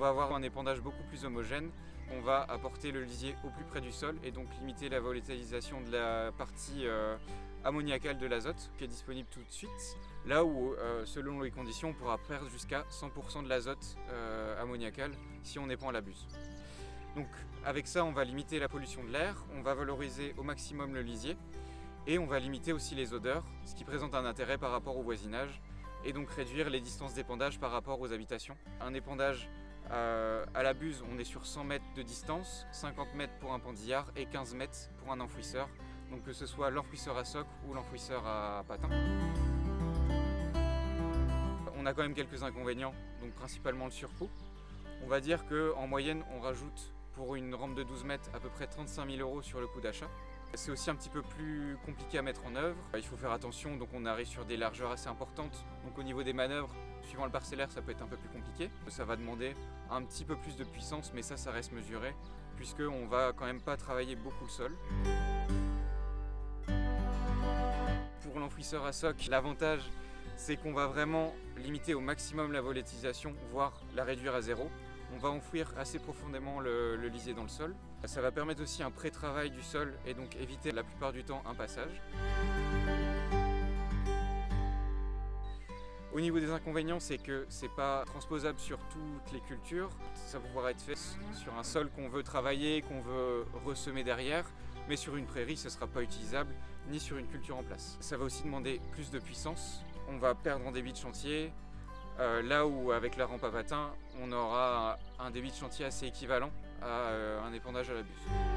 va avoir un épandage beaucoup plus homogène. On va apporter le lisier au plus près du sol et donc limiter la volatilisation de la partie ammoniacale de l'azote qui est disponible tout de suite. Là où, selon les conditions, on pourra perdre jusqu'à 100% de l'azote ammoniacal si on épand à la buse. Donc avec ça, on va limiter la pollution de l'air, on va valoriser au maximum le lisier et on va limiter aussi les odeurs, ce qui présente un intérêt par rapport au voisinage et donc réduire les distances d'épandage par rapport aux habitations. Un épandage à la buse, on est sur 100 mètres de distance, 50 mètres pour un pendillard et 15 mètres pour un enfouisseur, donc que ce soit l'enfouisseur à soc ou l'enfouisseur à patin. On a quand même quelques inconvénients, donc principalement le surcoût. On va dire qu'en moyenne, on rajoute pour une rampe de 12 mètres à peu près 35 000 € sur le coût d'achat. C'est aussi un petit peu plus compliqué à mettre en œuvre. Il faut faire attention, donc on arrive sur des largeurs assez importantes. Donc au niveau des manœuvres, suivant le parcellaire, ça peut être un peu plus compliqué. Ça va demander un petit peu plus de puissance, mais ça reste mesuré, puisqu'on va quand même pas travailler beaucoup le sol. Pour l'enfouisseur à soc, l'avantage, c'est qu'on va vraiment limiter au maximum la volatilisation, voire la réduire à zéro. On va enfouir assez profondément le lisier dans le sol. Ça va permettre aussi un pré-travail du sol et donc éviter la plupart du temps un passage. Au niveau des inconvénients, c'est que c'est pas transposable sur toutes les cultures. Ça va pouvoir être fait sur un sol qu'on veut travailler, qu'on veut ressemer derrière, mais sur une prairie, ce ne sera pas utilisable, ni sur une culture en place. Ça va aussi demander plus de puissance. On va perdre en débit de chantier. Là où avec la rampe à patin, on aura un débit de chantier assez équivalent à un épandage à la buse.